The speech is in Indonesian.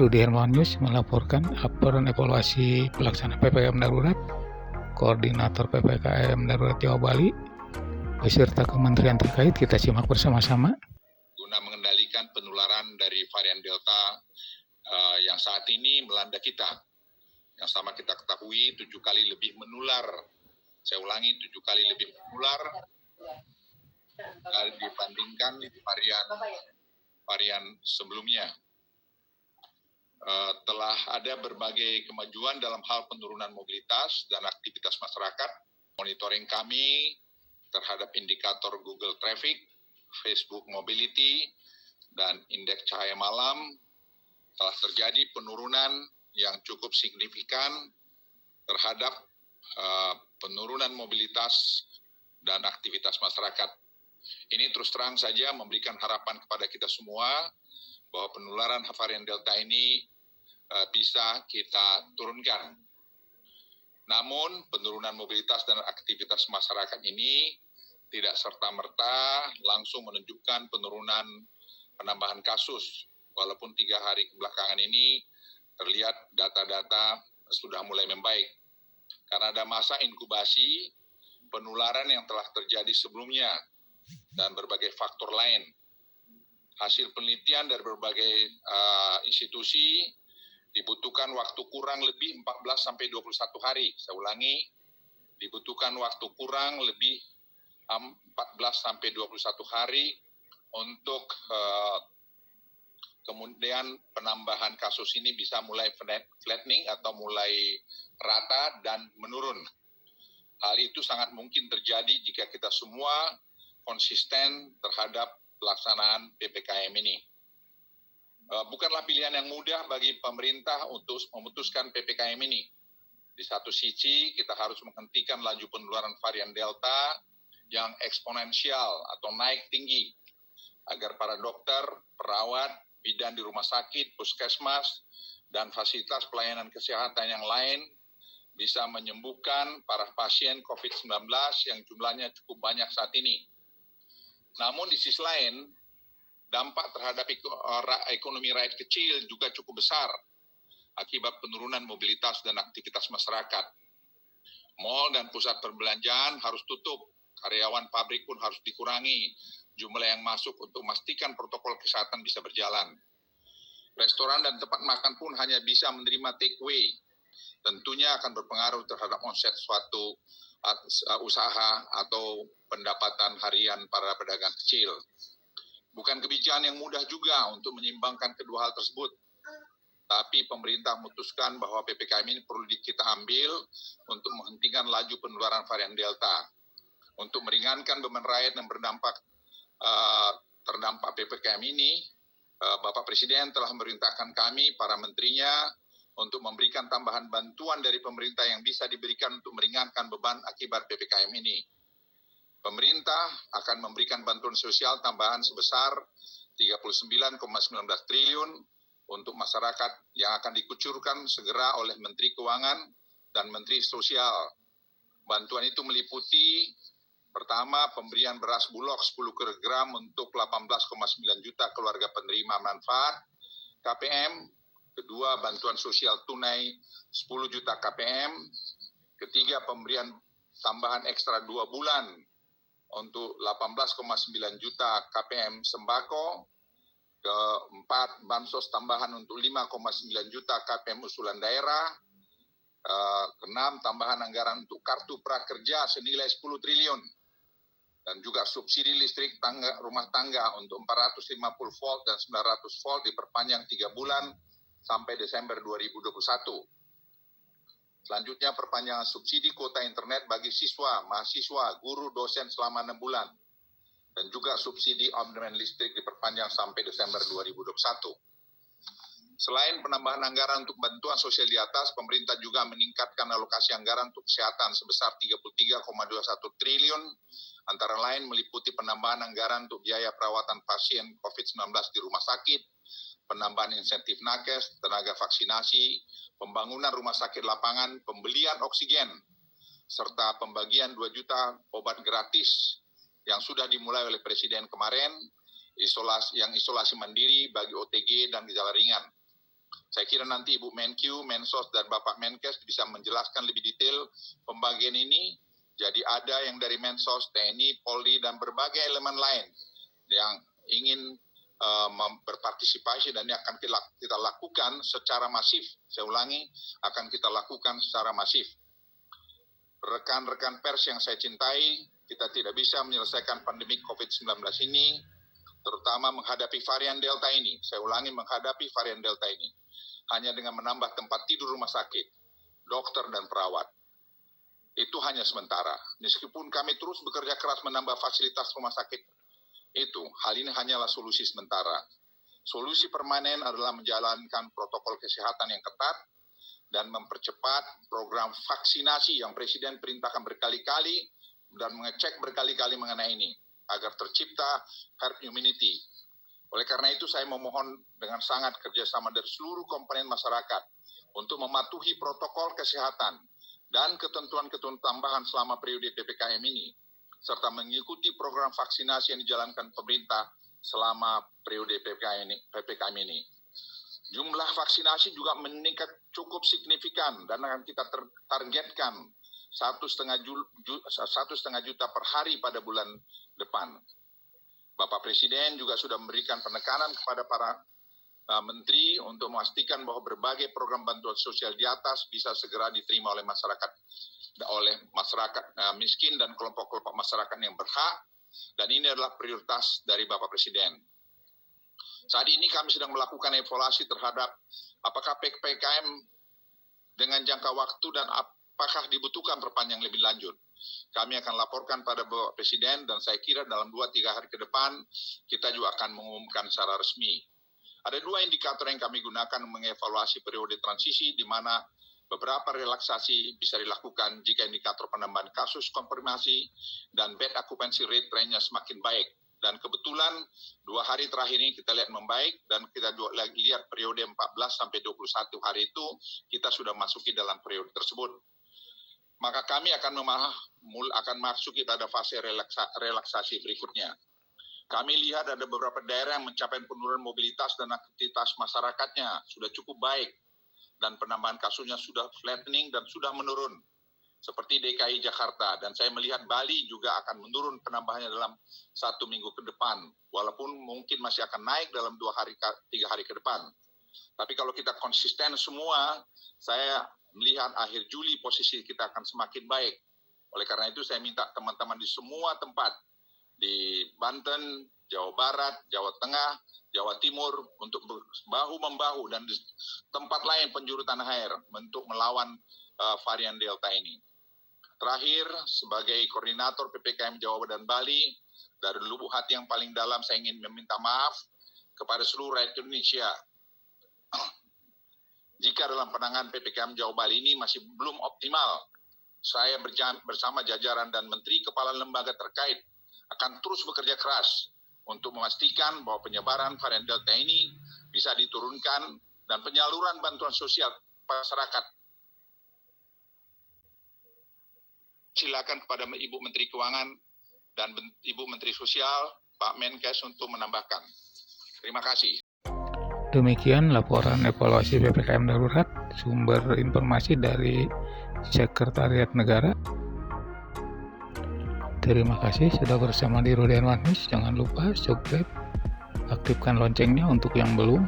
Rudy Hermawan News melaporkan laporan evaluasi pelaksanaan PPKM darurat, Koordinator PPKM Darurat Jawa Bali, beserta kementerian terkait. Kita simak bersama-sama. Guna mengendalikan penularan dari varian Delta yang saat ini melanda kita, yang sama kita ketahui 7 kali lebih menular. Saya ulangi, 7 kali lebih menular dibandingkan varian sebelumnya. Telah ada berbagai kemajuan dalam hal penurunan mobilitas dan aktivitas masyarakat. Monitoring kami terhadap indikator Google Traffic, Facebook Mobility, dan indeks cahaya malam telah terjadi penurunan yang cukup signifikan terhadap penurunan mobilitas dan aktivitas masyarakat. Ini terus terang saja memberikan harapan kepada kita semua bahwa penularan varian Delta ini bisa kita turunkan. Namun penurunan mobilitas dan aktivitas masyarakat ini tidak serta-merta langsung menunjukkan penambahan kasus. Walaupun 3 hari kebelakangan ini terlihat data-data sudah mulai membaik. Karena ada masa inkubasi penularan yang telah terjadi sebelumnya dan berbagai faktor lain. Hasil penelitian dari berbagai institusi dibutuhkan waktu kurang lebih 14-21 hari. Saya ulangi, dibutuhkan waktu kurang lebih 14-21 hari untuk kemudian penambahan kasus ini bisa mulai flattening atau mulai rata dan menurun. Hal itu sangat mungkin terjadi jika kita semua konsisten terhadap pelaksanaan PPKM ini. Bukanlah pilihan yang mudah bagi pemerintah untuk memutuskan PPKM ini. Di satu sisi, kita harus menghentikan laju penularan varian Delta yang eksponensial atau naik tinggi, agar para dokter, perawat, bidan di rumah sakit, puskesmas, dan fasilitas pelayanan kesehatan yang lain bisa menyembuhkan para pasien COVID-19 yang jumlahnya cukup banyak saat ini. Namun di sisi lain, dampak terhadap ekonomi rakyat kecil juga cukup besar akibat penurunan mobilitas dan aktivitas masyarakat. Mal dan pusat perbelanjaan harus tutup, karyawan pabrik pun harus dikurangi jumlah yang masuk untuk memastikan protokol kesehatan bisa berjalan. Restoran dan tempat makan pun hanya bisa menerima take away. Tentunya akan berpengaruh terhadap omset suatu usaha atau pendapatan harian para pedagang kecil. Bukan kebijakan yang mudah juga untuk menyeimbangkan kedua hal tersebut. Tapi pemerintah memutuskan bahwa PPKM ini perlu kita ambil untuk menghentikan laju penularan varian Delta. Untuk meringankan beban rakyat yang terdampak PPKM ini, Bapak Presiden telah memerintahkan kami, para menterinya, untuk memberikan tambahan bantuan dari pemerintah yang bisa diberikan untuk meringankan beban akibat PPKM ini. Pemerintah akan memberikan bantuan sosial tambahan sebesar 39,19 triliun untuk masyarakat yang akan dikucurkan segera oleh Menteri Keuangan dan Menteri Sosial. Bantuan itu meliputi pertama, pemberian beras Bulog 10 kg untuk 18,9 juta keluarga penerima manfaat KPM. Kedua, bantuan sosial tunai 10 juta KPM. Ketiga, pemberian tambahan ekstra 2 bulan untuk 18,9 juta KPM sembako. Keempat, bansos tambahan untuk 5,9 juta KPM usulan daerah. Keenam, tambahan anggaran untuk kartu prakerja senilai 10 triliun. Dan juga subsidi listrik rumah tangga untuk 450 volt dan 900 volt diperpanjang 3 bulan sampai Desember 2021. Selanjutnya, perpanjangan subsidi kuota internet bagi siswa, mahasiswa, guru, dosen selama 6 bulan. Dan juga subsidi on-demand listrik diperpanjang sampai Desember 2021. Selain penambahan anggaran untuk bantuan sosial di atas, pemerintah juga meningkatkan alokasi anggaran untuk kesehatan sebesar 33,21 triliun, antara lain meliputi penambahan anggaran untuk biaya perawatan pasien COVID-19 di rumah sakit, penambahan insentif nakes, tenaga vaksinasi, pembangunan rumah sakit lapangan, pembelian oksigen, serta pembagian 2 juta obat gratis yang sudah dimulai oleh Presiden kemarin, isolasi mandiri bagi OTG dan gejala ringan. Saya kira nanti Ibu Menkyu, Mensos, dan Bapak Menkes bisa menjelaskan lebih detail pembagian ini. Jadi ada yang dari Mensos, TNI, Polri, dan berbagai elemen lain yang ingin berpartisipasi, dan ini akan kita lakukan secara masif. Saya ulangi, akan kita lakukan secara masif. Rekan-rekan pers yang saya cintai, kita tidak bisa menyelesaikan pandemi COVID-19 ini, terutama menghadapi varian Delta ini. Saya ulangi, menghadapi varian Delta ini. Hanya dengan menambah tempat tidur rumah sakit, dokter dan perawat. Itu hanya sementara. Meskipun kami terus bekerja keras menambah fasilitas rumah sakit, hal ini hanyalah solusi sementara. Solusi permanen adalah menjalankan protokol kesehatan yang ketat dan mempercepat program vaksinasi yang Presiden perintahkan berkali-kali dan mengecek berkali-kali mengenai ini, agar tercipta herd immunity. Oleh karena itu saya memohon dengan sangat kerjasama dari seluruh komponen masyarakat untuk mematuhi protokol kesehatan dan ketentuan-ketentuan tambahan selama periode PPKM ini, serta mengikuti program vaksinasi yang dijalankan pemerintah selama periode PPKM ini. Jumlah vaksinasi juga meningkat cukup signifikan dan akan kita targetkan 1,5 juta per hari pada bulan depan. Bapak Presiden juga sudah memberikan penekanan kepada para menteri untuk memastikan bahwa berbagai program bantuan sosial di atas bisa segera diterima oleh masyarakat miskin dan kelompok-kelompok masyarakat yang berhak, dan ini adalah prioritas dari Bapak Presiden. Saat ini kami sedang melakukan evaluasi terhadap apakah PPKM dengan jangka waktu dan apakah dibutuhkan perpanjang lebih lanjut. Kami akan laporkan pada Bapak Presiden, dan saya kira dalam 2-3 hari ke depan kita juga akan mengumumkan secara resmi. Ada 2 indikator yang kami gunakan mengevaluasi periode transisi, di mana beberapa relaksasi bisa dilakukan jika indikator penambahan kasus konfirmasi dan bed occupancy rate trennya semakin baik. Dan kebetulan 2 hari terakhir ini kita lihat membaik, dan kita juga lagi lihat periode 14 sampai 21 hari itu kita sudah masuki dalam periode tersebut. Maka kami akan masuki pada fase relaksasi berikutnya. Kami lihat ada beberapa daerah yang mencapai penurunan mobilitas dan aktivitas masyarakatnya sudah cukup baik, dan penambahan kasusnya sudah flattening dan sudah menurun, seperti DKI Jakarta. Dan saya melihat Bali juga akan menurun penambahannya dalam 1 minggu ke depan, walaupun mungkin masih akan naik dalam 2-3 hari ke depan. Tapi kalau kita konsisten semua, saya melihat akhir Juli posisi kita akan semakin baik. Oleh karena itu saya minta teman-teman di semua tempat, di Banten, Jawa Barat, Jawa Tengah, Jawa Timur, untuk bahu-membahu, dan di tempat lain penjuru tanah air untuk melawan varian Delta ini. Terakhir, sebagai koordinator PPKM Jawa dan Bali, dari lubuk hati yang paling dalam saya ingin meminta maaf kepada seluruh rakyat Indonesia jika dalam penanganan PPKM Jawa Bali ini masih belum optimal. Saya bersama jajaran dan menteri kepala lembaga terkait akan terus bekerja keras untuk memastikan bahwa penyebaran varian Delta ini bisa diturunkan dan penyaluran bantuan sosial masyarakat. Silakan kepada Ibu Menteri Keuangan dan Ibu Menteri Sosial, Pak Menkes, untuk menambahkan. Terima kasih. Demikian laporan evaluasi PPKM darurat, sumber informasi dari Sekretariat Negara. Terima kasih sudah bersama di Rudian Manis. Jangan lupa subscribe, aktifkan loncengnya untuk yang belum.